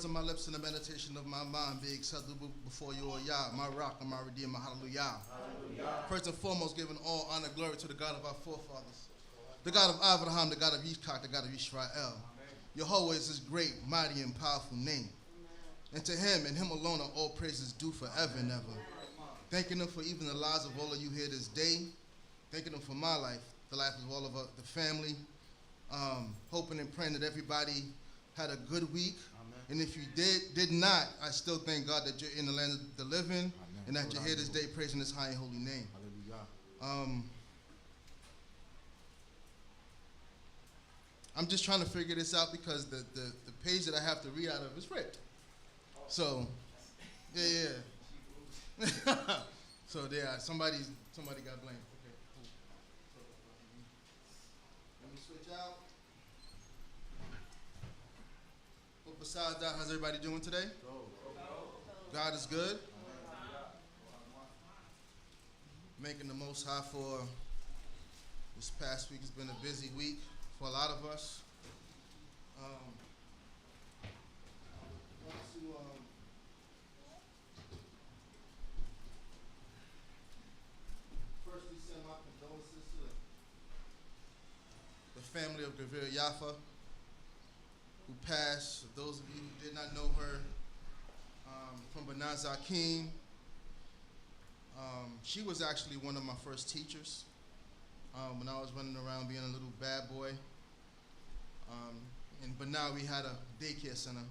words of my lips and the meditation of my mind be acceptable before you, O Yah, my rock and my redeemer. Hallelujah. Hallelujah. First and foremost, giving all honor and glory to the God of our forefathers, the God of Abraham, the God of Yitzchak, the God of Yisrael. Yahweh is his great, mighty, and powerful name. And to him and him alone are all praises due forever and ever. Thanking him for even the lives of all of you here this day. Thanking him for my life, the life of all of the family. Hoping and praying that everybody had a good week. Amen. And if you did not, I still thank God that you're in the land of the living. Amen. And that you're here this day praising his high and holy name. Hallelujah. I'm just trying to figure this out because the page that I have to read out of is ripped. So, yeah. So there, somebody got blamed. Okay, cool. Let me switch out. But besides that, how's everybody doing today? God is good. Making the most high for this past week. Has been a busy week for a lot of us. First, we send my condolences to the family of Gavir Yafa, who passed. For those of you who did not know her, from BINAH Zakim. She was actually one of my first teachers when I was running around being a little bad boy. In BINAH we had a daycare center,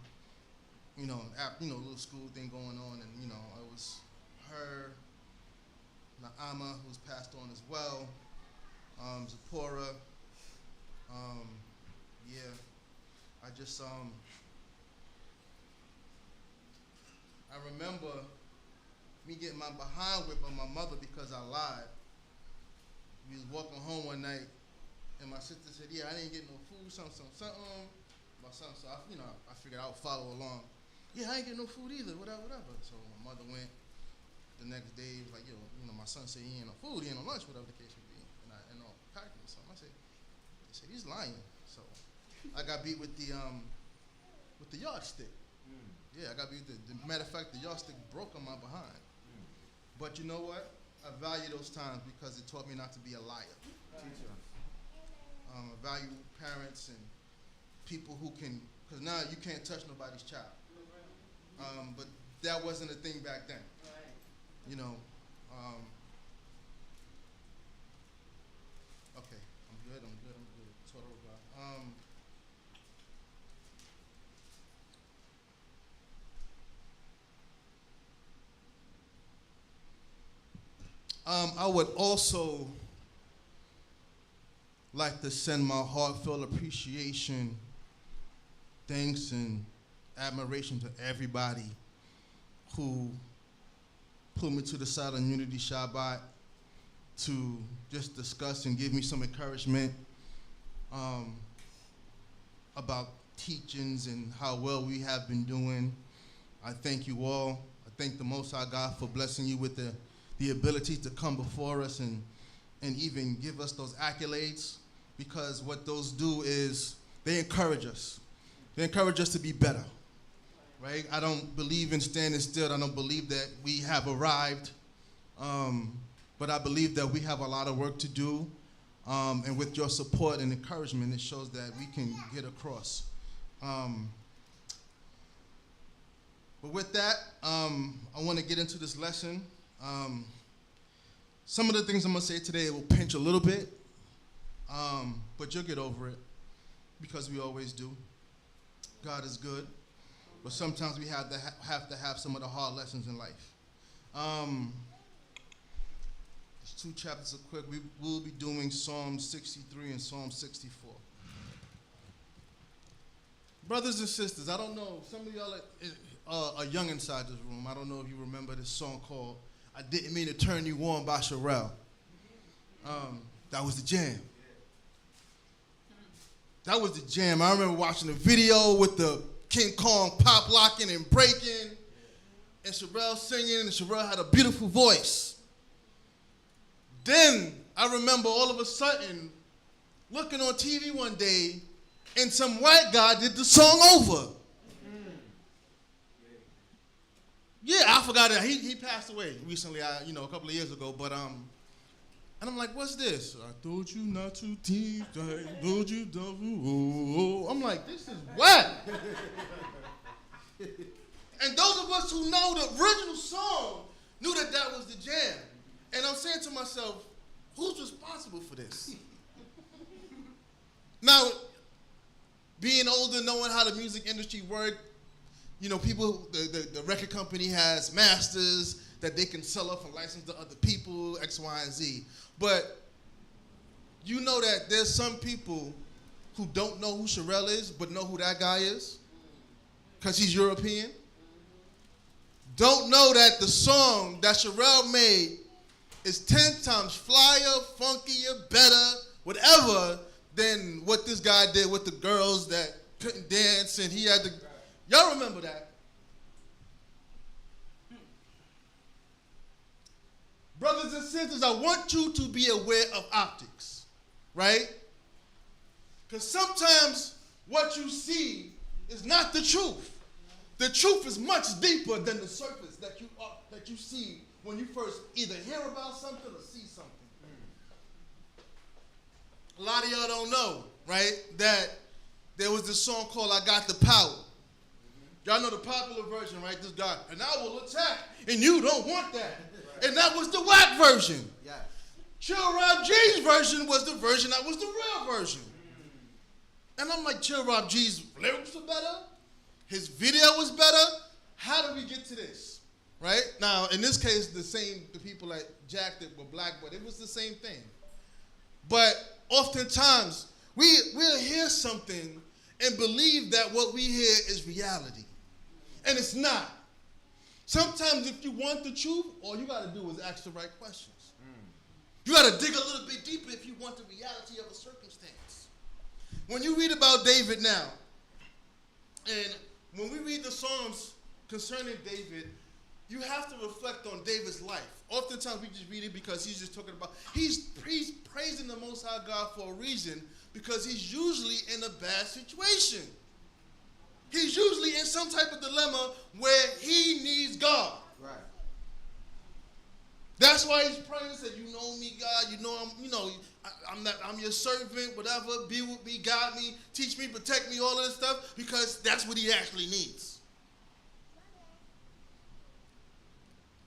a little school thing going on, and it was her, Naama, who's passed on as well, Zipporah. I just I remember me getting my behind whipped on my mother because I lied. We was walking home one night, and my sister said, "Yeah, I didn't get no food, something." My son, so I figured I would follow along. Yeah, I ain't get no food either, whatever. So my mother went the next day, was like, my son said he ain't no food, he ain't no lunch, whatever the case would be. And I packed him something. They said he's lying. So I got beat with the yardstick. Yeah, I got beat. The matter of fact, the yardstick broke on my behind. But you know what? I value those times because it taught me not to be a liar. I value parents and people who can, because now you can't touch nobody's child. But that wasn't a thing back then. Okay, I'm good. Torah, I would also like to send my heartfelt appreciation, thanks, and admiration to everybody who put me to the side on Unity Shabbat to just discuss and give me some encouragement about teachings and how well we have been doing. I thank you all. I thank the Most High God for blessing you with the ability to come before us and even give us those accolades, because what those do is they encourage us. They encourage us to be better, right? I don't believe in standing still. I don't believe that we have arrived, but I believe that we have a lot of work to do, and with your support and encouragement, it shows that we can get across. But with that, I want to get into this lesson. Some of the things I'm going to say today will pinch a little bit, but you'll get over it because we always do. God is good, but sometimes we have to have some of the hard lessons in life. There's 2 chapters of quick. We will be doing Psalm 63 and Psalm 64. Brothers and sisters, I don't know, some of y'all are young inside this room. I don't know if you remember this song called "I Didn't Mean to Turn You On" by Shalom. That was the jam. That was the jam. I remember watching the video with the King Kong pop locking and breaking, and Sherelle singing, and Sherelle had a beautiful voice. Then I remember all of a sudden looking on TV one day, and some white guy did the song over. I forgot that he passed away recently, a couple of years ago. But and I'm like, what's this? I told you not to tease, I told you don't. I'm like, this is whack. And those of us who know the original song knew that that was the jam. And I'm saying to myself, who's responsible for this? Now, being older, knowing how the music industry works, people, the record company has masters that they can sell off and license to other people, X, Y, and Z. But you know that there's some people who don't know who Sherelle is, but know who that guy is, because he's European. Don't know that the song that Sherelle made is 10 times flyer, funkier, better, whatever, than what this guy did with the girls that couldn't dance, and he had to. Y'all remember that? Brothers and sisters, I want you to be aware of optics, right? Because sometimes what you see is not the truth. The truth is much deeper than the surface that you see when you first either hear about something or see something. A lot of y'all don't know, right, that there was this song called I Got the Power. Y'all know the popular version, right? This guy, and I will attack, and you don't want that. Right. And that was the whack version. Yes. Chill Rob G's version was the version that was the real version. And I'm like, Chill Rob G's lyrics were better. His video was better. How did we get to this? Right? Now, in this case, the people that jacked it were black, but it was the same thing. But oftentimes, we'll hear something and believe that what we hear is reality. And it's not. Sometimes if you want the truth, all you got to do is ask the right questions. You got to dig a little bit deeper if you want the reality of a circumstance. When you read about David now, and when we read the Psalms concerning David, you have to reflect on David's life. Oftentimes we just read it because he's just talking about, he's praising the Most High God for a reason, because he's usually in a bad situation. He's usually in some type of dilemma where he needs God. Right. That's why he's praying and said, you know me, God, I'm your servant, whatever, be with me, guide me, teach me, protect me, all of this stuff, because that's what he actually needs.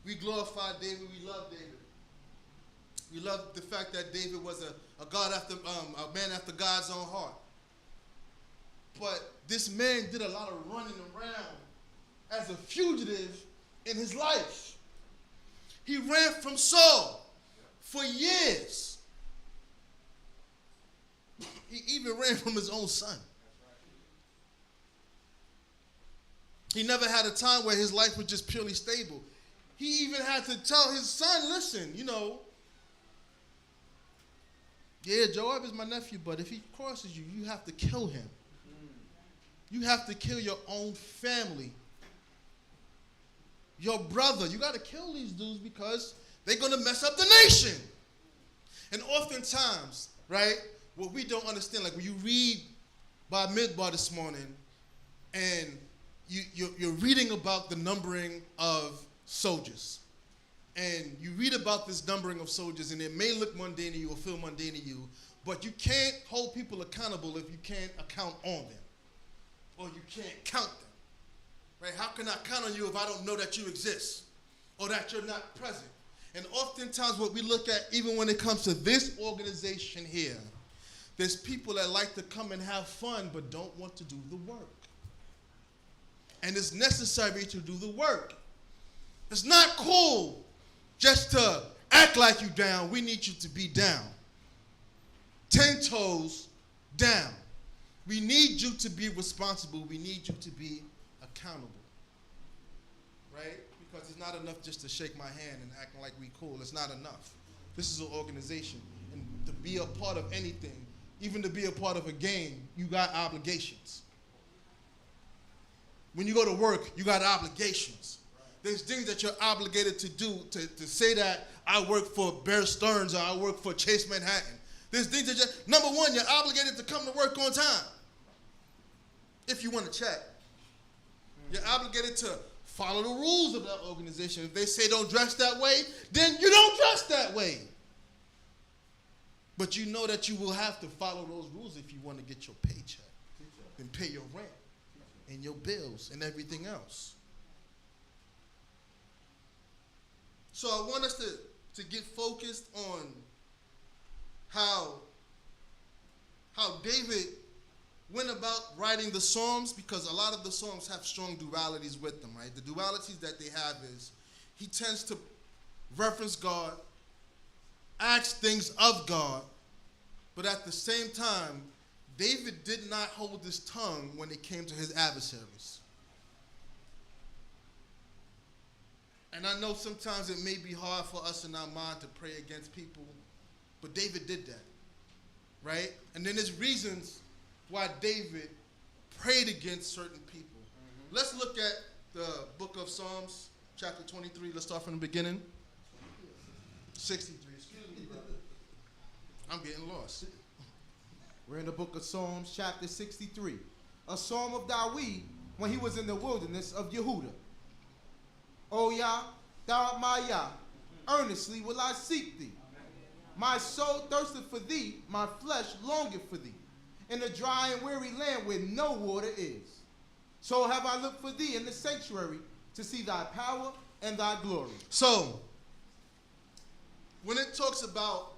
We glorify David, we love David. We love the fact that David was a man after God's own heart. But this man did a lot of running around as a fugitive in his life. He ran from Saul for years. He even ran from his own son. He never had a time where his life was just purely stable. He even had to tell his son, listen, yeah, Joab is my nephew, but if he crosses you, you have to kill him. You have to kill your own family. Your brother, you got to kill these dudes because they're going to mess up the nation. And oftentimes, right, what we don't understand, like when you read by Midbar this morning, and you're reading about the numbering of soldiers. And you read about this numbering of soldiers, and it may look mundane to you or feel mundane to you, but you can't hold people accountable if you can't account on them, or you can't count them. Right? How can I count on you if I don't know that you exist or that you're not present? And oftentimes what we look at, even when it comes to this organization here, there's people that like to come and have fun but don't want to do the work. And it's necessary to do the work. It's not cool just to act like you down. We need you to be down. 10 toes down. We need you to be responsible. We need you to be accountable. Right? Because it's not enough just to shake my hand and act like we cool. It's not enough. This is an organization. And to be a part of anything, even to be a part of a game, you got obligations. When you go to work, you got obligations. There's things that you're obligated to do, to say that I work for Bear Stearns or I work for Chase Manhattan. There's things that number one, you're obligated to come to work on time. If you want to check. You're obligated to follow the rules of that organization. If they say don't dress that way, then you don't dress that way. But you know that you will have to follow those rules if you want to get your paycheck and pay your rent and your bills and everything else. So I want us to get focused on how David went about writing the Psalms, because a lot of the Psalms have strong dualities with them, right? The dualities that they have is he tends to reference God, ask things of God, but at the same time, David did not hold his tongue when it came to his adversaries. And I know sometimes it may be hard for us in our mind to pray against people, but David did that, right? And then there's reasons why David prayed against certain people. Mm-hmm. Let's look at the book of Psalms, chapter 23. Let's start from the beginning. 63, excuse me, brother. I'm getting lost. We're in the book of Psalms, chapter 63. A psalm of David when he was in the wilderness of Yehuda. O Yah, thou art my Yah, earnestly will I seek thee. My soul thirsteth for thee, my flesh longeth for thee, in a dry and weary land where no water is. So have I looked for thee in the sanctuary to see thy power and thy glory. So, when it talks about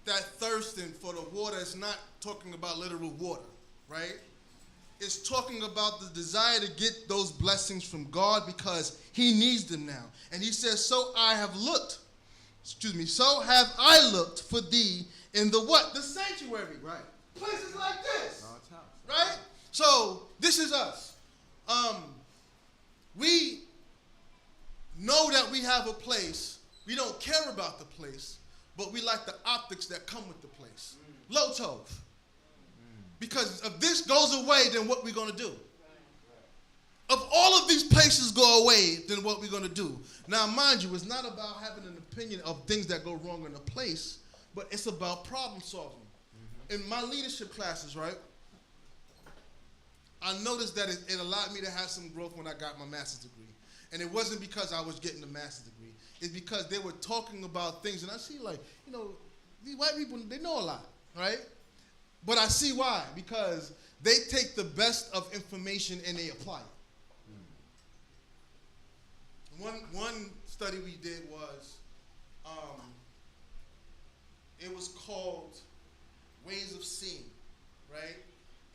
that thirsting for the water, it's not talking about literal water, right? It's talking about the desire to get those blessings from God because he needs them now. And he says, so have I looked for thee in the what? The sanctuary. Right. Places like this. God's house. Right? So, this is us. We know that we have a place. We don't care about the place, but we like the optics that come with the place. Low tov. Because if this goes away, then what we're going to do? If all of these places go away, then what we're going to do? Now, mind you, it's not about having an opinion of things that go wrong in a place, but it's about problem solving. Mm-hmm. In my leadership classes, right, I noticed that it allowed me to have some growth when I got my master's degree. And it wasn't because I was getting the master's degree. It's because they were talking about things, and I see, like, you know, these white people, they know a lot, right? But I see why, because they take the best of information and they apply it. One study we did was, it was called Ways of Seeing, right?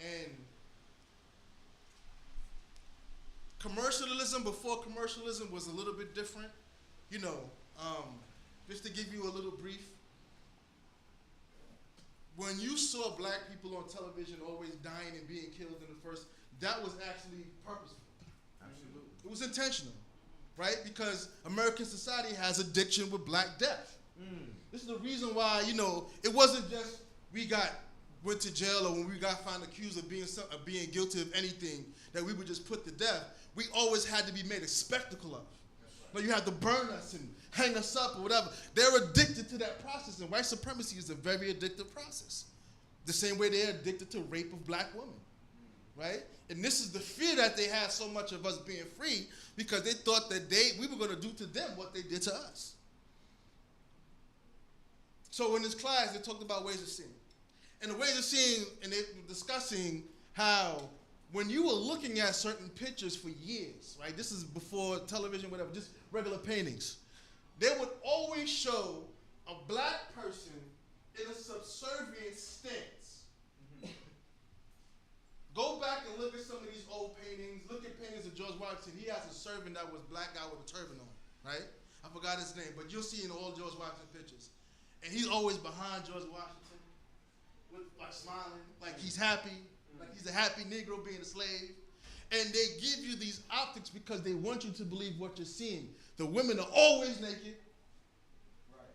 And commercialism, before commercialism, was a little bit different. You know, just to give you a little brief, when you saw black people on television always dying and being killed in the first, that was actually purposeful. Absolutely. It was intentional, right? Because American society has addiction with black death. This is the reason why, you know, it wasn't just went to jail or when we got found accused of being guilty of anything that we would just put to death. We always had to be made a spectacle of. Like, you had to burn us and hang us up or whatever. They're addicted to that process, and white supremacy is a very addictive process. The same way they're addicted to rape of black women, right? And this is the fear that they had so much of us being free, because they thought that we were going to do to them what they did to us. So in this class, they talked about ways of seeing. And the ways of seeing, and they were discussing how when you were looking at certain pictures for years, right? This is before television, whatever, just regular paintings. They would always show a black person in a subservient stance. Mm-hmm. Go back and look at some of these old paintings. Look at paintings of George Washington. He has a servant that was black guy with a turban on, right? I forgot his name, but you'll see in all George Washington pictures. And he's always behind George Washington, like smiling, like he's happy. Like he's a happy Negro being a slave. And they give you these optics because they want you to believe what you're seeing. The women are always naked. Right.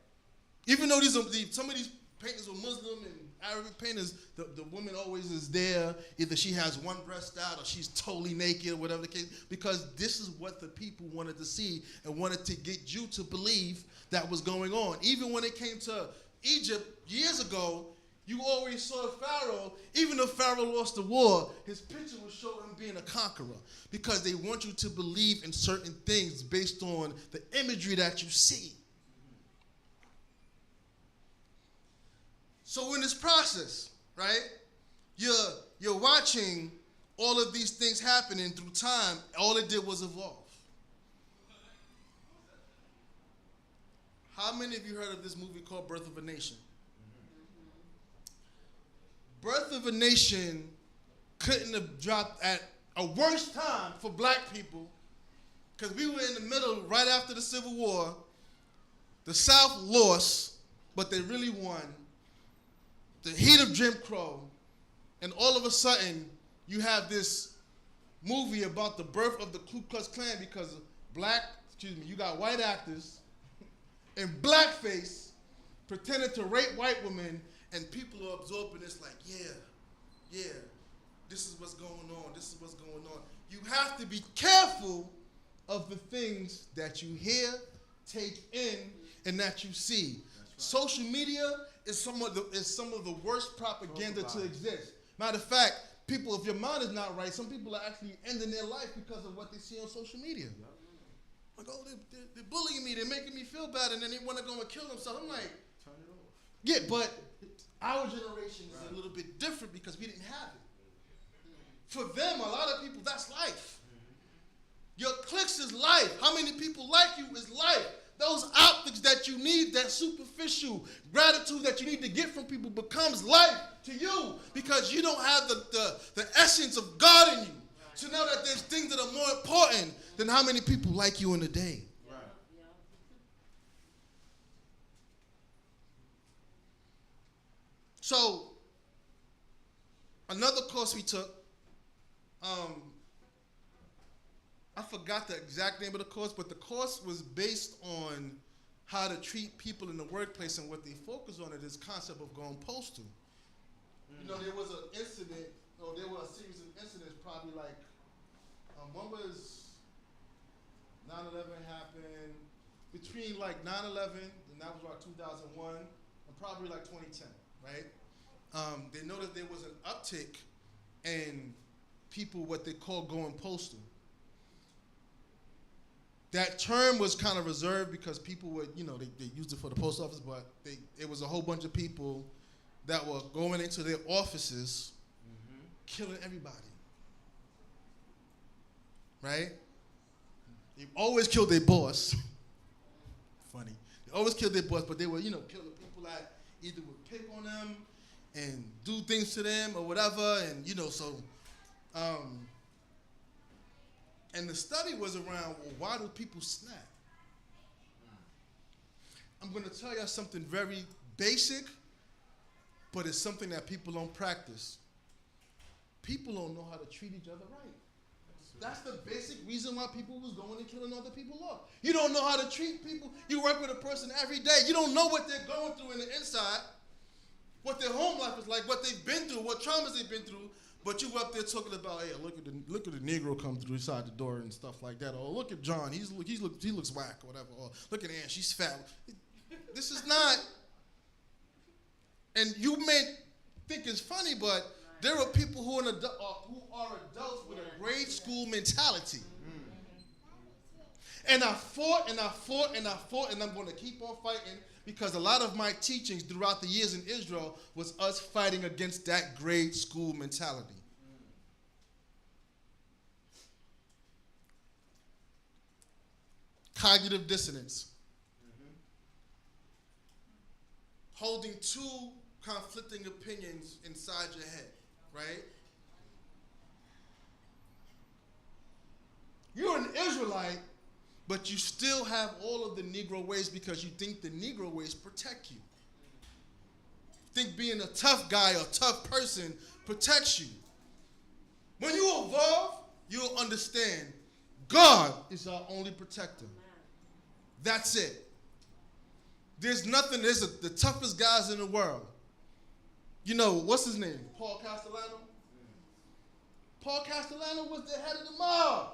Even though some of these painters were Muslim and Arabic painters, the woman always is there. Either she has one breast out or she's totally naked or whatever the case. Because this is what the people wanted to see and wanted to get you to believe that was going on. Even when it came to Egypt years ago, you always saw Pharaoh, even though Pharaoh lost the war, his picture would show him being a conqueror because they want you to believe in certain things based on the imagery that you see. So in this process, right, you're watching all of these things happening through time. All it did was evolve. How many of you heard of this movie called Birth of a Nation? Birth of a Nation couldn't have dropped at a worse time for black people because we were in the middle right after the Civil War. The South lost, but they really won. The heat of Jim Crow, and all of a sudden you have this movie about the birth of the Ku Klux Klan because you got white actors in blackface pretending to rape white women. And people are absorbing this like, yeah, this is what's going on, this is what's going on. You have to be careful of the things that you hear, take in, and that you see. Right. Social media is some of the worst propaganda to exist. Matter of fact, people, if your mind is not right, some people are actually ending their life because of what they see on social media. Yep. Like, oh, they're bullying me, they're making me feel bad, and then they want to go and kill themselves. I'm like, turn it off. Yeah, but our generation is a little bit different because we didn't have it. For them, a lot of people, that's life. Your clicks is life. How many people like you is life. Those optics that you need, that superficial gratitude that you need to get from people becomes life to you because you don't have the essence of God in you. So know that there's things that are more important than how many people like you in a day. So, another course we took, I forgot the exact name of the course, but the course was based on how to treat people in the workplace, and what they focus on is this concept of going postal. You know, there was an incident, or there were a series of incidents, probably like, one was 9/11 happened, between like 9/11, and that was like 2001, and probably like 2010, right? They noticed there was an uptick in people, what they call going postal. That term was kind of reserved because people would, they used it for the post office, but it was a whole bunch of people that were going into their offices, killing everybody. Right? They always killed their boss. Funny. They always killed their boss, but they would, kill the people that either would pick on them and do things to them or whatever, and and the study was around, well, why do people snap? I'm going to tell you something very basic, but it's something that people don't practice. People don't know how to treat each other right. That's the basic reason why people was going and killing other people off. You don't know how to treat people. You work with a person every day. You don't know what they're going through in the inside, what their home life is like, what they've been through, what traumas they've been through. But you up there talking about, hey, look at the Negro come through inside the door and stuff like that. Or look at John, he looks whack or whatever. Or look at Ann, she's fat. This is not. And you may think it's funny, but there are people who are adults with a grade school mentality. And I fought, and I'm going to keep on fighting because a lot of my teachings throughout the years in Israel was us fighting against that grade school mentality. Cognitive dissonance. Holding two conflicting opinions inside your head, right? You're an Israelite, but you still have all of the Negro ways because you think the Negro ways protect you. Think being a tough guy or tough person protects you. When you evolve, you'll understand God is our only protector. That's it. There's the toughest guys in the world. What's his name? Paul Castellano? Paul Castellano was the head of the mob.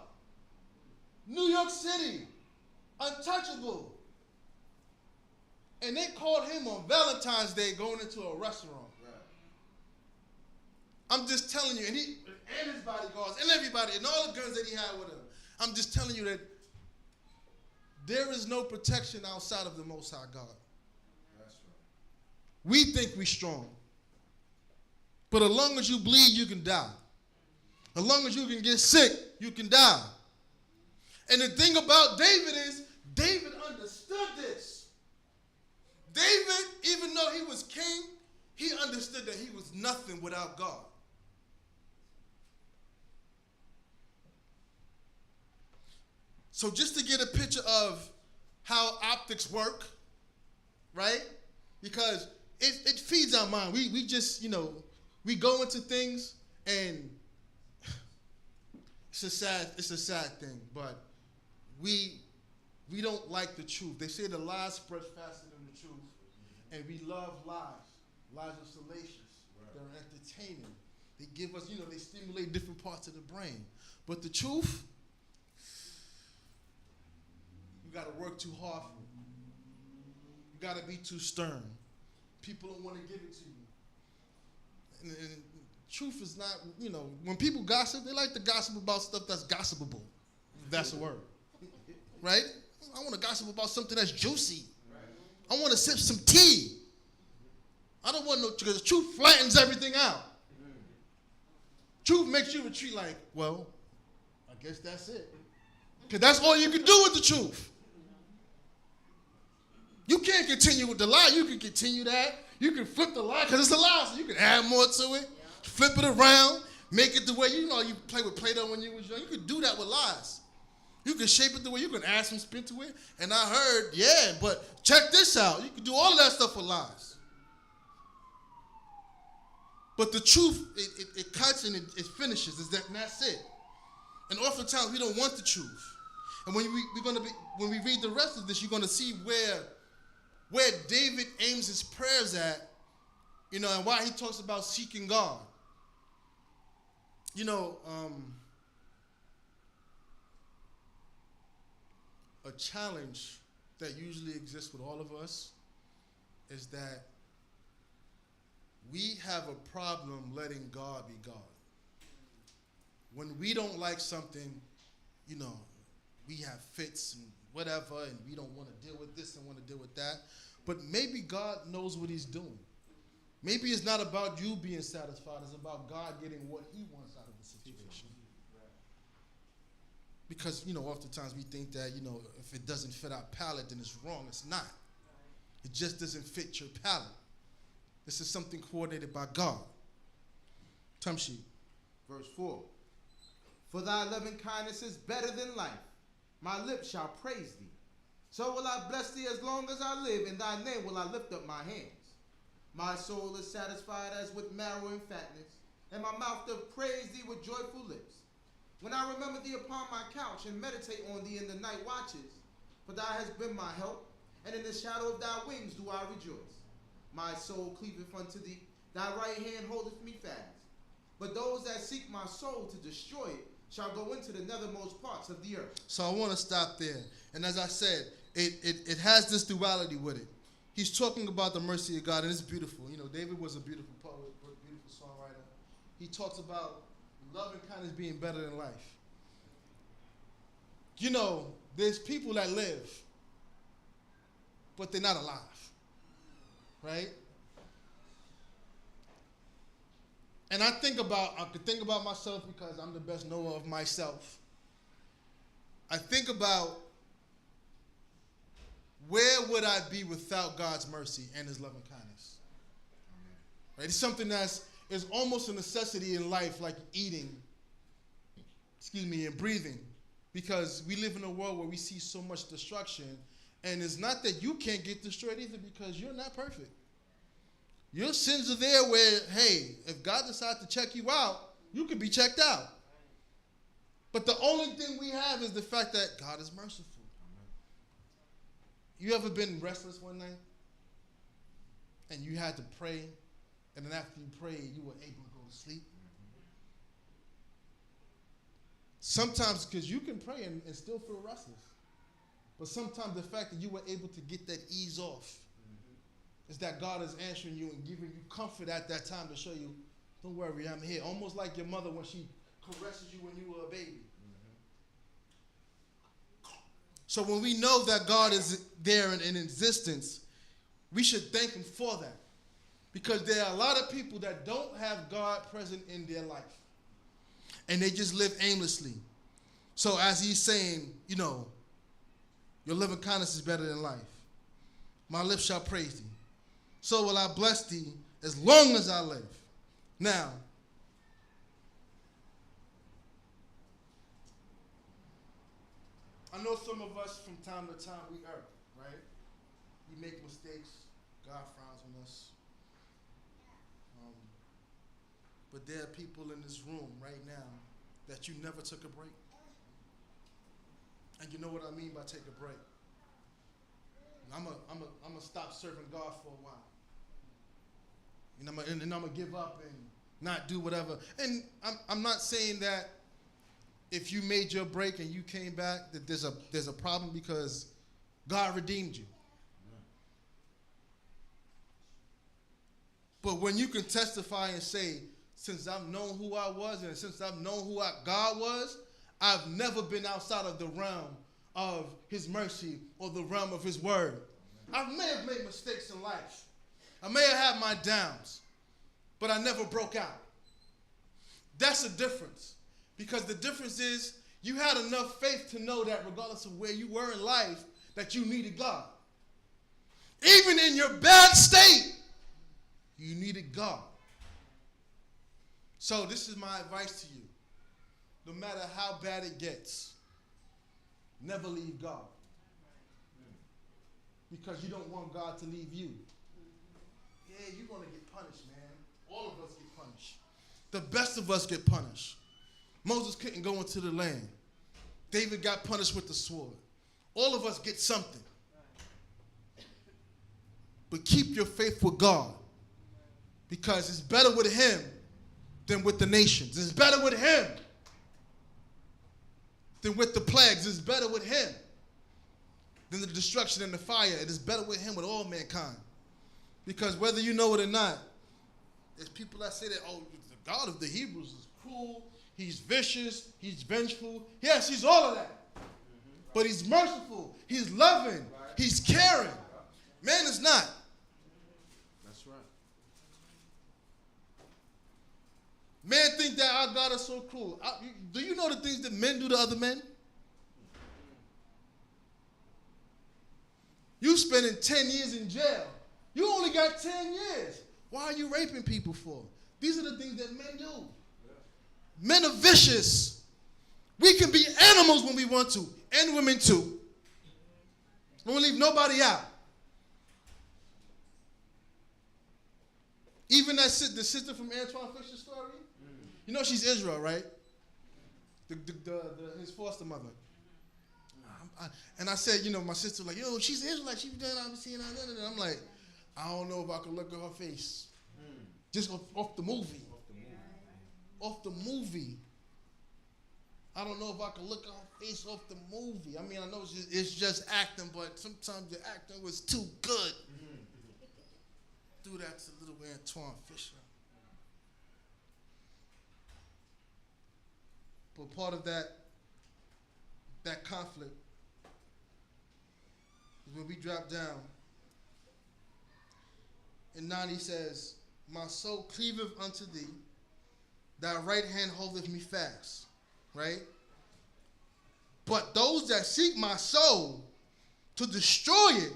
New York City. Untouchable. And they caught him on Valentine's Day going into a restaurant. Right. I'm just telling you, and his bodyguards and everybody and all the guns that he had with him. I'm just telling you that there is no protection outside of the Most High God. That's right. We think we're strong. But as long as you bleed, you can die. As long as you can get sick, you can die. And the thing about David is, David understood this. David, even though he was king, he understood that he was nothing without God. So just to get a picture of how optics work, right? Because it feeds our mind. We just, we go into things and it's a sad thing, but we don't like the truth. They say the lies spread faster than the truth, and we love lies. Lies are salacious. Right. They're entertaining. They give us, they stimulate different parts of the brain. But the truth, you got to work too hard for it. You got to be too stern. People don't want to give it to you. And truth is not, when people gossip, they like to gossip about stuff that's gossipable. If that's a word. Right? I want to gossip about something that's juicy. I want to sip some tea. I don't want no, because truth flattens everything out. Truth makes you retreat like, well, I guess that's it. Because that's all you can do with the truth. You can't continue with the lie. You can continue that. You can flip the lie because it's a lie. So you can add more to it, flip it around, make it the way, you play with Play-Doh when you was young. You could do that with lies. You can shape it the way you can add some spin to it. And I heard, yeah, but check this out. You can do all of that stuff with lies. But the truth, it cuts and it finishes. And that's it. And oftentimes we don't want the truth. And when we read the rest of this, you're going to see where David aims his prayers at, and why he talks about seeking God. A challenge that usually exists with all of us is that we have a problem letting God be God. When we don't like something, we have fits and whatever, and we don't want to deal with this and want to deal with that. But maybe God knows what he's doing. Maybe it's not about you being satisfied. It's about God getting what he wants out of the situation. Because, oftentimes we think that, if it doesn't fit our palate, then it's wrong. It's not. It just doesn't fit your palate. This is something coordinated by God. Tumshi. Verse 4. For thy loving kindness is better than life. My lips shall praise thee. So will I bless thee as long as I live. In thy name will I lift up my hands. My soul is satisfied as with marrow and fatness, and my mouth doth praise thee with joyful lips. When I remember thee upon my couch and meditate on thee in the night watches, for thou hast been my help, and in the shadow of thy wings do I rejoice. My soul cleaveth unto thee, thy right hand holdeth me fast. But those that seek my soul to destroy it shall go into the nethermost parts of the earth. So I want to stop there. And as I said, it has this duality with it. He's talking about the mercy of God, and it's beautiful. David was a beautiful poet, a beautiful songwriter. He talks about love and kindness being better than life. There's people that live, but they're not alive. Right? And I could think about myself because I'm the best knower of myself. I think about where would I be without God's mercy and his loving kindness? Right? It's something is almost a necessity in life, like eating, and breathing. Because we live in a world where we see so much destruction. And it's not that you can't get destroyed either, because you're not perfect. Your sins are there where, hey, if God decides to check you out, you can be checked out. But the only thing we have is the fact that God is merciful. You ever been restless one night and you had to pray, and then after you prayed, you were able to go to sleep? Sometimes, because you can pray and still feel restless. But sometimes the fact that you were able to get that ease off is that God is answering you and giving you comfort at that time to show you Don't worry, I'm here. Almost like your mother when she caresses you when you were a baby. So when we know that God is there in existence, we should thank him for that. Because there are a lot of people that don't have God present in their life. And they just live aimlessly. So as he's saying, you know, your living kindness is better than life. My lips shall praise thee. So will I bless thee as long as I live. Now, I know some of us from time to time we err, right? We make mistakes. God frowns on us. But there are people in this room right now that you never took a break. And you know what I mean by take a break. I'm gonna stop serving God for a while. And I'm gonna give up and not do whatever. And I'm not saying that if you made your break and you came back that there's a problem, because God redeemed you. But when you can testify and say, since I've known who I was and since I've known who God was, I've never been outside of the realm of his mercy or the realm of his word. I may have made mistakes in life. I may have had my downs, but I never broke out. That's the difference. Because the difference is you had enough faith to know that regardless of where you were in life, that you needed God. Even in your bad state, you needed God. So this is my advice to you. No matter how bad it gets, never leave God. Because you don't want God to leave you. Yeah, you're going to get punished, man. All of us get punished. The best of us get punished. Moses couldn't go into the land. David got punished with the sword. All of us get something. But keep your faith with God. Because it's better with him than with the nations. It's better with him than with the plagues. It's better with him than the destruction and the fire. It is better with him with all mankind. Because whether you know it or not, there's people that say that, oh, the God of the Hebrews is cruel, he's vicious, he's vengeful. Yes, he's all of that. But he's merciful, he's loving, he's caring. Man is not. That's right. Man think that our God is so cruel. Do you know the things that men do to other men? You spending 10 years in jail. You only got 10 years. Why are you raping people for? These are the things that men do. Men are vicious. We can be animals when we want to, and women too. We won't leave nobody out. Even the sister from Antoine Fisher's story. You know she's Israel, right? His foster mother. And I said, you know, my sister like, yo, she's Israelite. She's done. I'm seeing her. I'm like, I don't know if I can look at her face. Just off the movie. Off the movie. I don't know if I can look at her face off the movie. I mean, I know it's just acting, but sometimes the acting was too good. Do that to little Antoine Fisher. But part of that conflict is when we drop down. And 9 he says, my soul cleaveth unto thee, thy right hand holdeth me fast. Right? But those that seek my soul to destroy it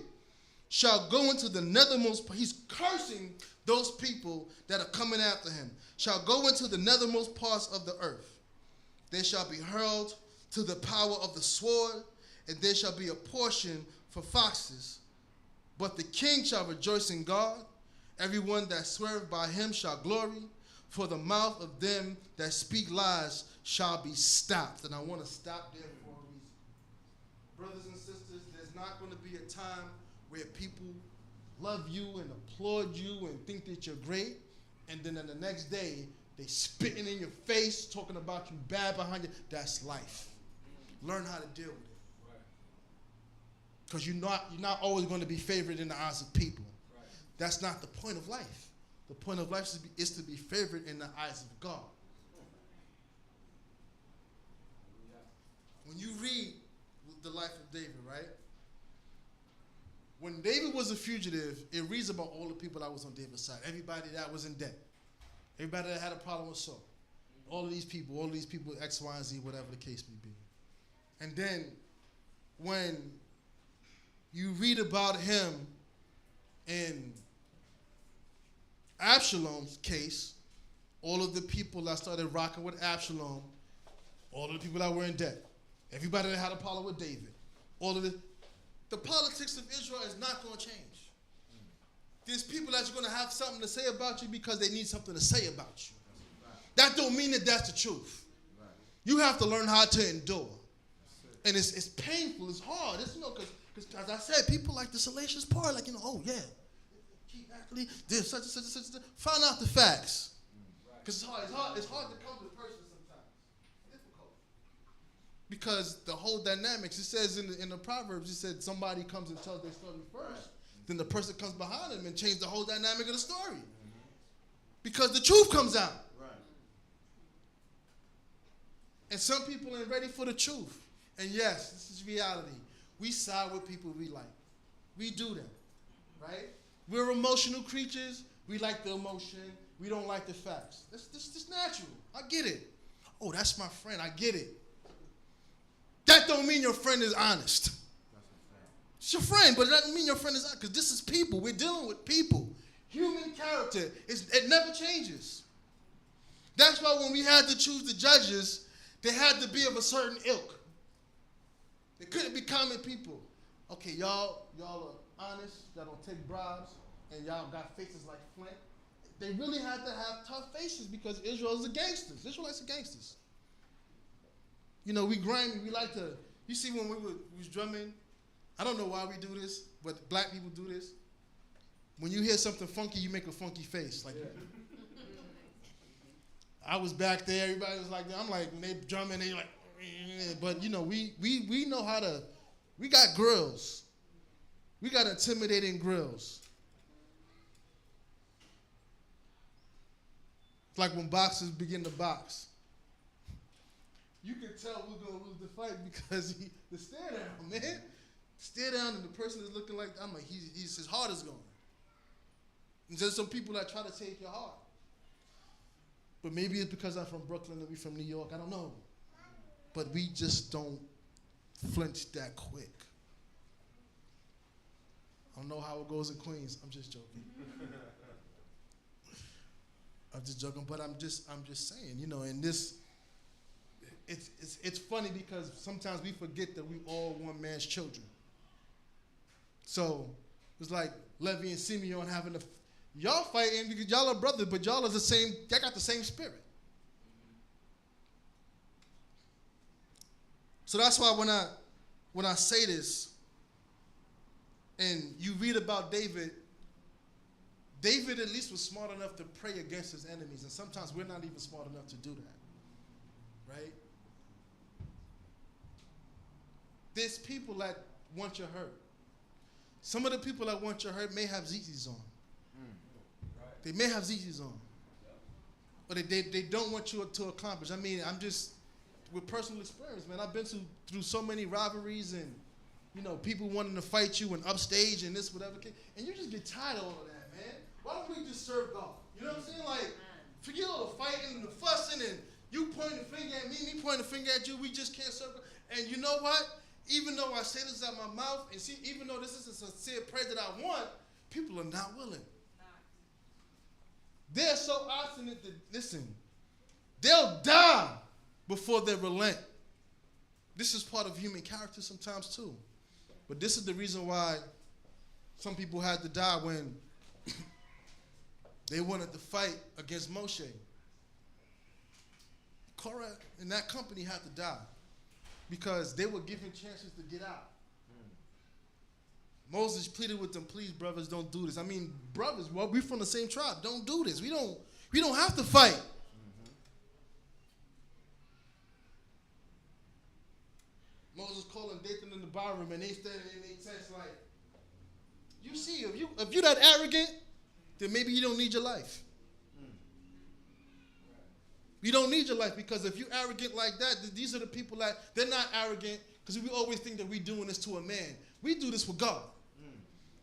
shall go into the nethermost. He's cursing those people that are coming after him. Shall go into the nethermost parts of the earth. They shall be hurled to the power of the sword, and there shall be a portion for foxes. But the king shall rejoice in God. Everyone that sweareth by him shall glory. For the mouth of them that speak lies shall be stopped. And I want to stop there for a reason. Brothers and sisters, there's not going to be a time where people love you and applaud you and think that you're great, and then the next day they spitting in your face, talking about you bad behind you. That's life. Learn how to deal with it. Because you're not always going to be favored in the eyes of people. That's not the point of life. The point of life is to be favored in the eyes of God. When you read the life of David, right? When David was a fugitive, it reads about all the people that was on David's side. Everybody that was in debt. Everybody that had a problem with Saul. All these people, X, Y, and Z, whatever the case may be. And then when you read about him in Absalom's case, all of the people that started rocking with Absalom, all of the people that were in debt, everybody that had a problem with David, all of the politics of Israel is not going to change. There's people that's going to have something to say about you because they need something to say about you. That don't mean that that's the truth. You have to learn how to endure. And it's painful, it's hard. It's, because as I said, people like the salacious part, like, oh yeah, actually, there's such and such and such. Find out the facts. Because it's hard to come to the person sometimes. It's difficult. Because the whole dynamics, it says in the Proverbs, it said somebody comes and tells their story first, then the person comes behind them and changes the whole dynamic of the story. Because the truth comes out. And some people ain't ready for the truth. And yes, this is reality. We side with people we like. We do that, right? We're emotional creatures. We like the emotion. We don't like the facts. That's natural. I get it. Oh, that's my friend. I get it. That don't mean your friend is honest. It's your friend, but it doesn't mean your friend is honest. Because this is people. We're dealing with people. Human character, it never changes. That's why when we had to choose the judges, they had to be of a certain ilk. They couldn't be common people. Okay, y'all are honest, y'all don't take bribes, and y'all got faces like Flint. They really had to have tough faces because Israel's the gangsters. Israelites are gangsters. We grimy, we like to, you see when we was drumming, I don't know why we do this, but black people do this. When you hear something funky, you make a funky face. Like, I was back there, everybody was like, I'm like, when they drumming, they like, but we know how to, we got grills. We got intimidating grills. It's like when boxers begin to box. You can tell who's going to lose the fight because the stare down, man. Stare down and the person is looking like, his heart is going. And there's some people that try to take your heart. But maybe it's because I'm from Brooklyn and we from New York. I don't know. But we just don't flinch that quick. I don't know how it goes in Queens. I'm just joking. But I'm just saying, and this, it's funny because sometimes we forget that we all one man's children. So it's like Levi and Simeon having y'all fighting because y'all are brothers, but y'all are the same. Y'all got the same spirit. So that's why when I say this, and you read about David at least was smart enough to pray against his enemies, and sometimes we're not even smart enough to do that, right? There's people that want your hurt. Some of the people that want your hurt may have ZZs on. They may have ZZs on. But they don't want you to accomplish. I mean, I'm just, with personal experience, man, I've been through so many rivalries and, people wanting to fight you and upstage and this, whatever. And you just get tired of all of that, man. Why don't we just serve God? You know what I'm saying? Like, forget all the fighting and the fussing and you pointing a finger at me pointing a finger at you. We just can't serve God. And you know what? Even though I say this out my mouth, and see, even though this is a sincere prayer that I want, people are not willing. They're so obstinate that, listen, they'll die before they relent. This is part of human character sometimes too. But this is the reason why some people had to die when they wanted to fight against Moshe. Korah and that company had to die because they were given chances to get out. Moses pleaded with them, please, brothers, don't do this. I mean, brothers, well, we're from the same tribe. Don't do this. We don't have to fight. Moses calling Dathan in the barroom, and they standing in their tents like, you see, if you that arrogant, then maybe you don't need your life. You don't need your life, because if you're arrogant like that, these are the people that, they're not arrogant because we always think that we're doing this to a man. We do this with God.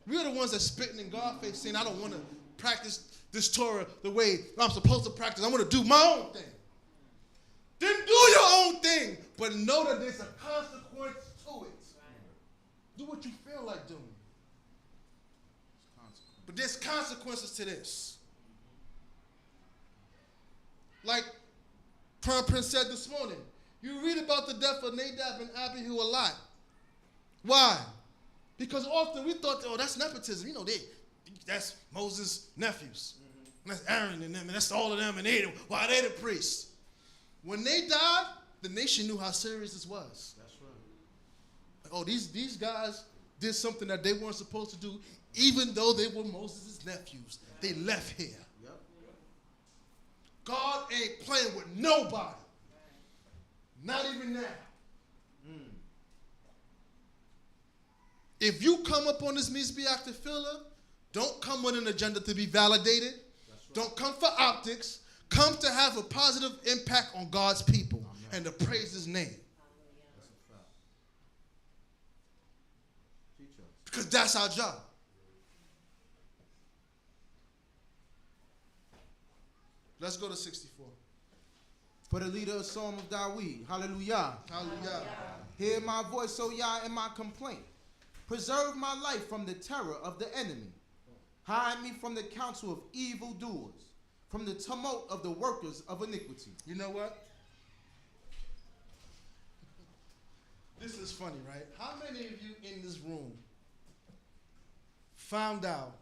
We are the ones that spitting in God's face saying, I don't want to practice this Torah the way I'm supposed to practice. I want to do my own thing. Then do your own thing, but know that there's a consequence to it. Do what you feel like doing. But there's consequences to this. Like Prime Prince said this morning, you read about the death of Nadab and Abihu a lot. Why? Because often we thought, oh, that's nepotism. You know, that's Moses' nephews. That's Aaron and them, and that's all of them, and why they the priests. When they died, the nation knew how serious this was. That's right. Oh, these guys did something that they weren't supposed to do, even though they were Moses' nephews. They left here. Yep. God ain't playing with nobody. Not even now. If you come up on this Mizbeach Tefillah, don't come with an agenda to be validated. Right. Don't come for optics. Come to have a positive impact on God's people. Amen. And to praise his name. That's a fact. Because that's our job. Let's go to 64. For the leader of Psalm of Dawid. Hallelujah. Hallelujah. Hear my voice, O Yah, in my complaint. Preserve my life from the terror of the enemy. Hide me from the counsel of evildoers, from the tumult of the workers of iniquity. You know what? This is funny, right? How many of you in this room found out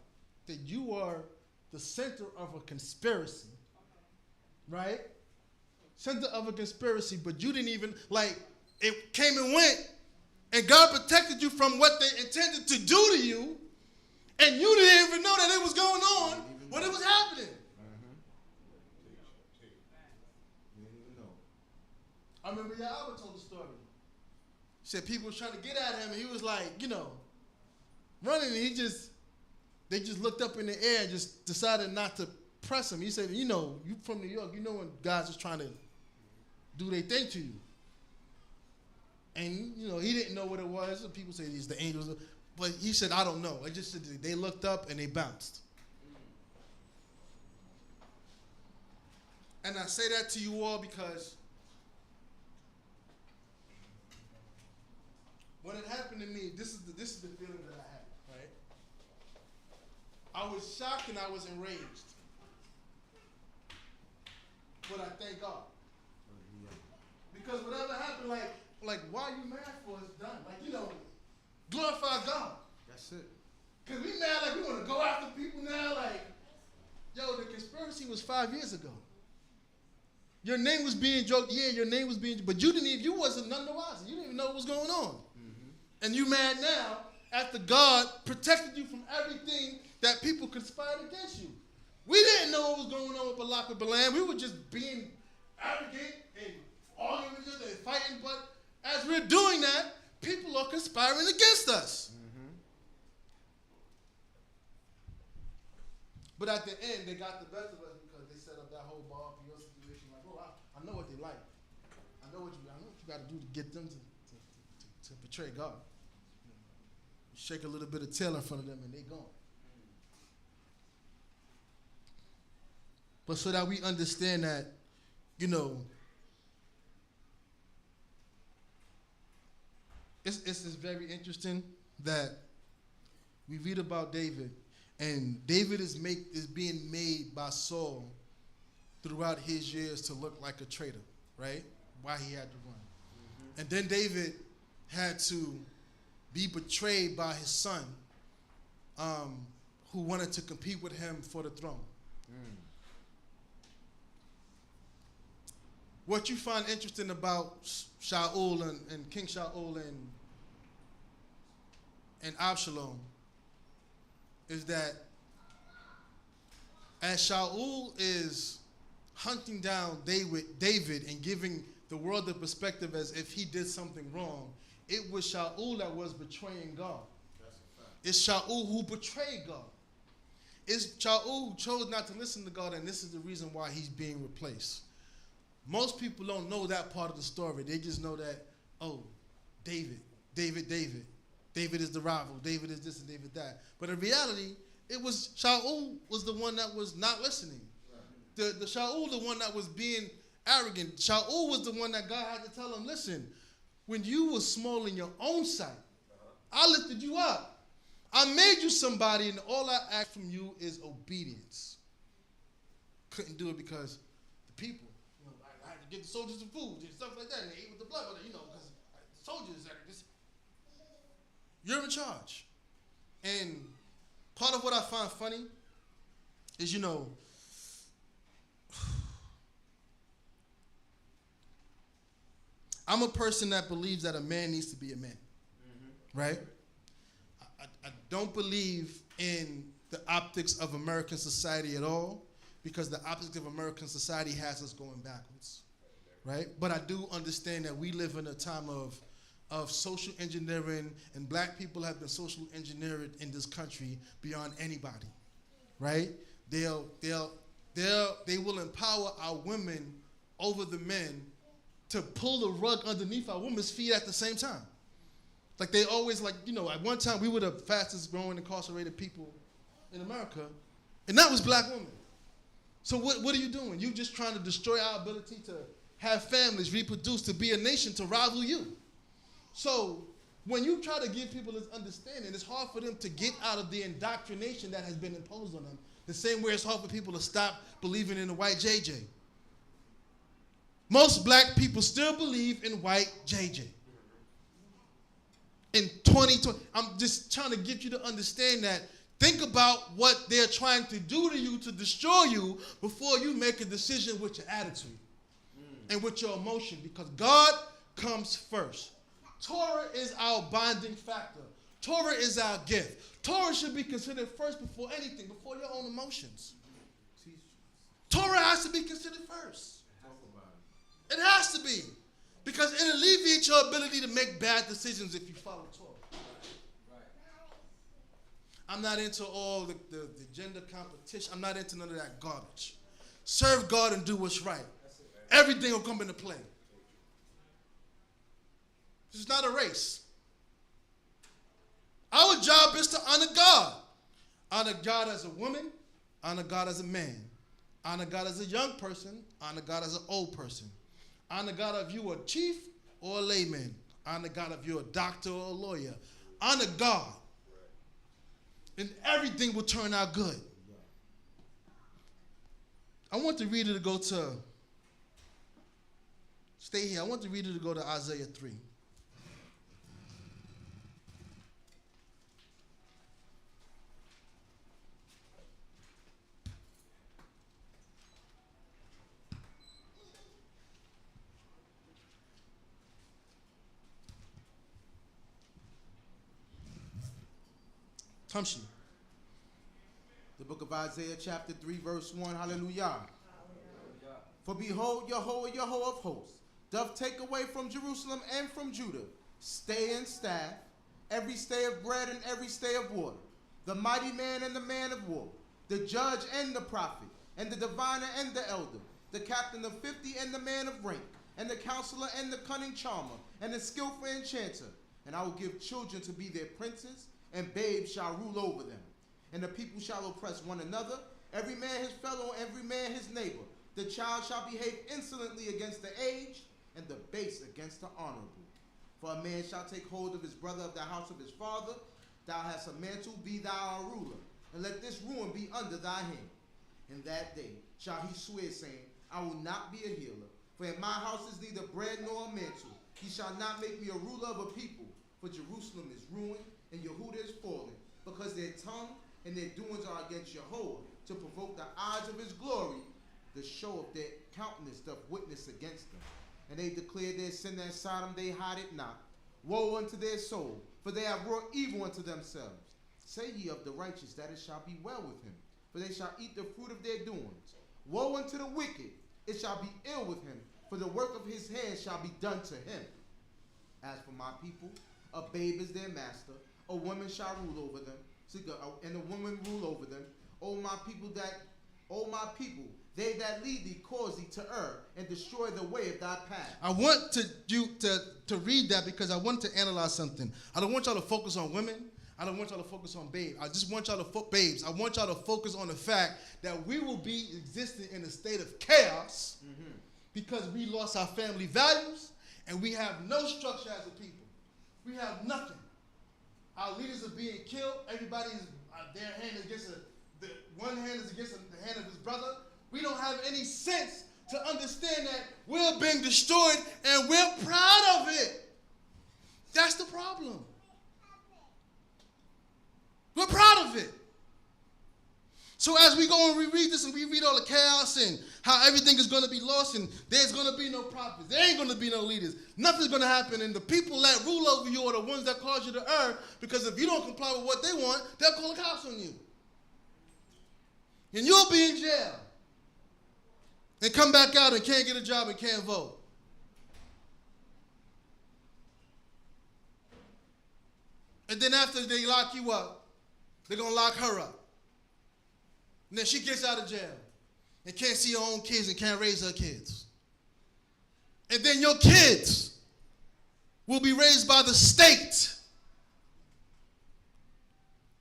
that you are the center of a conspiracy, right? Center of a conspiracy, but you didn't even, like, it came and went, and God protected you from what they intended to do to you, and you didn't even know that it was going on when it was happening. I remember Yahweh told the story. He said people were trying to get at him, and he was like, running, and they just looked up in the air and just decided not to press him. He said, you from New York, when guys is trying to do their thing to you. And, he didn't know what it was. People say it's the angels. But he said, I don't know. I just said they looked up and they bounced. And I say that to you all because when it happened to me, this is the feeling that I had, right? I was shocked and I was enraged. But I thank God. Because whatever happened, like why you mad for is done. Glorify God. That's it. Because we mad like we want to go after people now. The conspiracy was 5 years ago. Your name was being joked. Yeah, your name was being, but you wasn't none the wiser. You didn't even know what was going on. Mm-hmm. And you mad now after God protected you from everything that people conspired against you. We didn't know what was going on with Balak and Balaam. We were just being arrogant and arguing with each other and fighting, but as we're doing that, people are conspiring against us. Mm-hmm. But at the end, they got the best of us because they set up that whole bar PO situation. Like, I know what they like. I know what you got to do to get them to betray God. You shake a little bit of tail in front of them and they gone. But so that we understand that, it's very interesting that we read about David, and David is being made by Saul throughout his years to look like a traitor, right? Why he had to run. Mm-hmm. And then David had to be betrayed by his son, who wanted to compete with him for the throne. Mm. What you find interesting about Shaul and King Shaul and Absalom is that as Shaul is hunting down David and giving the world the perspective as if he did something wrong, it was Shaul that was betraying God. That's a fact. It's Shaul who betrayed God. It's Shaul who chose not to listen to God, and this is the reason why he's being replaced. Most people don't know that part of the story. They just know that, oh, David is the rival. David is this and David that. But in reality, it was Shaul was the one that was not listening. The Shaul, the one that was being arrogant. Shaul was the one that God had to tell him, listen, when you were small in your own sight, I lifted you up. I made you somebody, and all I ask from you is obedience. Couldn't do it because the people. I had to give the soldiers some food and stuff like that, and they ate with the blood, because soldiers are just. You're in charge. And part of what I find funny is, I'm a person that believes that a man needs to be a man, right? I don't believe in the optics of American society at all, because the optics of American society has us going backwards, right? But I do understand that we live in a time of social engineering, and black people have been social engineered in this country beyond anybody, right? They will empower our women over the men to pull the rug underneath our women's feet at the same time. Like they always at one time we were the fastest growing incarcerated people in America, and that was black women. So what are you doing? You just trying to destroy our ability to have families, reproduce, to be a nation, to rival you. So when you try to give people this understanding, it's hard for them to get out of the indoctrination that has been imposed on them. The same way it's hard for people to stop believing in the white JJ. Most black people still believe in white JJ. In 2020, I'm just trying to get you to understand that. Think about what they're trying to do to you to destroy you before you make a decision with your attitude and with your emotion, because God comes first. Torah is our binding factor. Torah is our gift. Torah should be considered first before anything, before your own emotions. Torah has to be considered first. It has to be. Because it alleviates your ability to make bad decisions if you follow Torah. I'm not into all the gender competition. I'm not into none of that garbage. Serve God and do what's right. Everything will come into play. This is not a race. Our job is to honor God. Honor God as a woman. Honor God as a man. Honor God as a young person. Honor God as an old person. Honor God if you are a chief or a layman. Honor God if you're a doctor or a lawyer. Honor God. And everything will turn out good. I want the reader to go to, stay here. I want the reader to go to Isaiah 3. Tamshi. The book of Isaiah chapter 3 verse 1, hallelujah. For behold, Yahweh of hosts, doth take away from Jerusalem and from Judah stay and staff, every stay of bread and every stay of water, the mighty man and the man of war, the judge and the prophet, and the diviner and the elder, the captain of 50 and the man of rank, and the counselor and the cunning charmer, and the skillful enchanter. And I will give children to be their princes, and babes shall rule over them. And the people shall oppress one another, every man his fellow, every man his neighbor. The child shall behave insolently against the aged, and the base against the honorable. For a man shall take hold of his brother of the house of his father. Thou hast a mantle, be thou a ruler, and let this ruin be under thy hand. In that day shall he swear, saying, I will not be a healer, for in my house is neither bread nor a mantle. He shall not make me a ruler of a people, for Jerusalem is ruined, and Yehudah is fallen, because their tongue and their doings are against Yahweh, to provoke the eyes of his glory. The show of their countenance doth witness against them. And they declare their sin at Sodom, they hide it not. Woe unto their soul, for they have wrought evil unto themselves. Say ye of the righteous that it shall be well with him, for they shall eat the fruit of their doings. Woe unto the wicked, it shall be ill with him, for the work of his hands shall be done to him. As for my people, a babe is their master, a woman shall rule over them, and a woman rule over them. O my people, they that lead thee cause thee to err and destroy the way of thy path. I want to read that because I want to analyze something. I don't want y'all to focus on women. I don't want y'all to focus on babes. I just want y'all to babes. I want y'all to focus on the fact that we will be existing in a state of chaos because we lost our family values and we have no structure as a people. We have nothing. Our leaders are being killed. Everybody is their hand is against one hand is against the hand of his brother. We don't have any sense to understand that we're being destroyed and we're proud of it. That's the problem. We're proud of it. So as we go and we read this and we read all the chaos and how everything is going to be lost and there's going to be no prophets, there ain't going to be no leaders, nothing's going to happen, and the people that rule over you are the ones that cause you to err, because if you don't comply with what they want, they'll call the cops on you. And you'll be in jail. And come back out and can't get a job and can't vote. And then after they lock you up, they're going to lock her up. And then she gets out of jail and can't see her own kids and can't raise her kids. And then your kids will be raised by the state,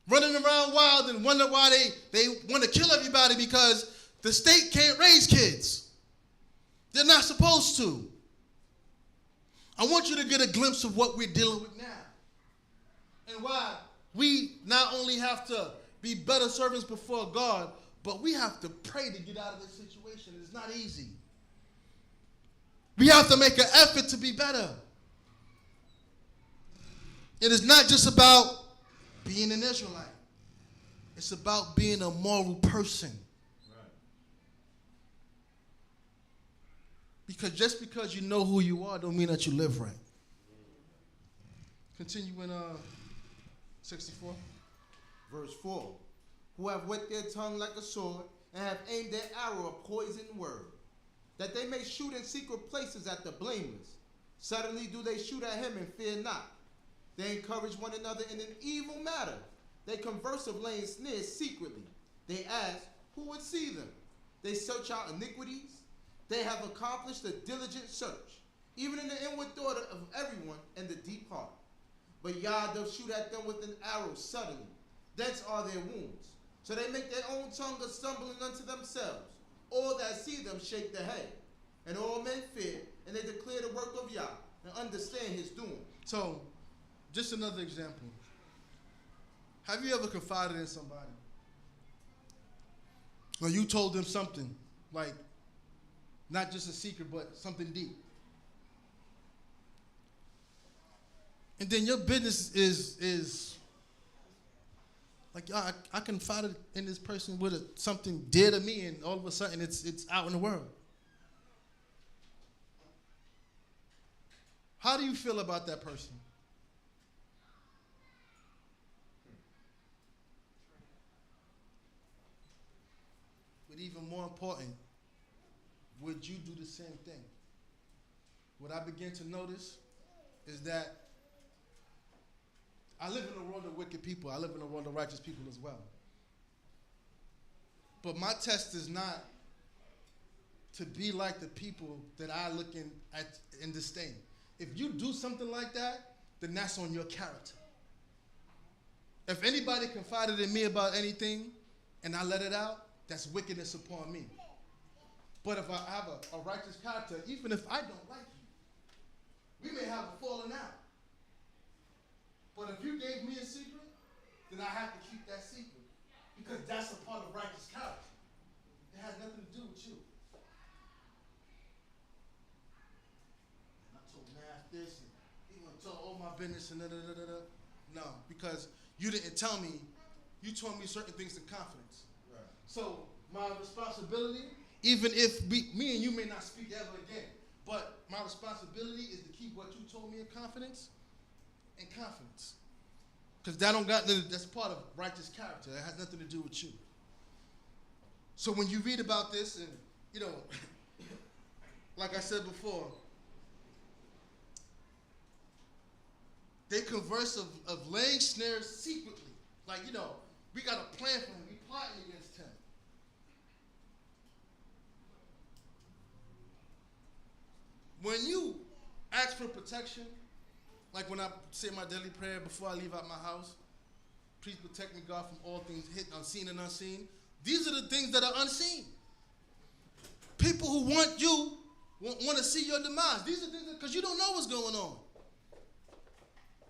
running around wild and wonder why they want to kill everybody because the state can't raise kids. They're not supposed to. I want you to get a glimpse of what we're dealing with now and why we not only have to be better servants before God, but we have to pray to get out of this situation. It's not easy. We have to make an effort to be better. It is not just about being an Israelite. It's about being a moral person. Right. Because just because you know who you are don't mean that you live right. Continue in 64. Verse 4. Who have whet their tongue like a sword, and have aimed their arrow a poisoned word, that they may shoot in secret places at the blameless. Suddenly do they shoot at him and fear not. They encourage one another in an evil matter. They converse of laying snares secretly. They ask, who would see them? They search out iniquities. They have accomplished a diligent search, even in the inward thought of everyone and the deep heart. But Yah doth shoot at them with an arrow suddenly. Thence are their wounds. So they make their own tongue a stumbling unto themselves. All that see them shake their head. And all men fear, and they declare the work of Yah, and understand his doing. So, just another example. Have you ever confided in somebody? Or you told them something, like, not just a secret, but something deep. And then your business is like, I confided in this person with something dear to me, and all of a sudden it's out in the world. How do you feel about that person? But even more important, would you do the same thing? What I begin to notice is that I live in a world of wicked people. I live in a world of righteous people as well. But my test is not to be like the people that I look in disdain. If you do something like that, then that's on your character. If anybody confided in me about anything and I let it out, that's wickedness upon me. But if I have a righteous character, even if I don't like you, we may have a falling out. But if you gave me a secret, then I have to keep that secret, because that's a part of righteous character. It has nothing to do with you. And I told Nath this, and he went to tell all my business, and da-da-da-da-da. No, because you didn't tell me. You told me certain things in confidence. Right. So my responsibility, even if me and you may not speak ever again, but my responsibility is to keep what you told me in confidence. And confidence, because that's part of righteous character. It has nothing to do with you. So when you read about this, and like I said before, they converse of laying snares secretly. Like, we got a plan for him. We plotting against him. When you ask for protection, like when I say my daily prayer before I leave out my house, please protect me, God, from all things hidden, unseen and unseen. These are the things that are unseen. People who want you, want to see your demise. These are things because you don't know what's going on.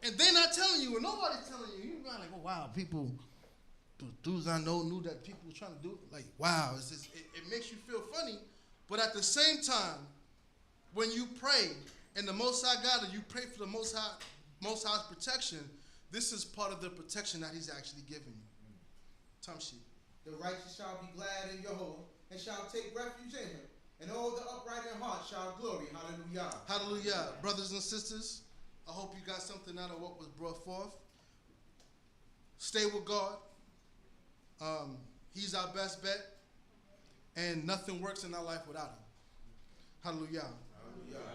And they're not telling you, and nobody's telling you. You're not like, oh, wow, people, dudes I know knew that people were trying to do it. Like, wow, it makes you feel funny. But at the same time, when you pray, and the Most High God, and you pray for the Most High's protection, this is part of the protection that He's actually giving you. Tamshi. The righteous shall be glad in Jehovah, and shall take refuge in Him, and all the upright in heart shall glory. Hallelujah. Hallelujah. Brothers and sisters, I hope you got something out of what was brought forth. Stay with God. He's our best bet, and nothing works in our life without Him. Hallelujah. Hallelujah.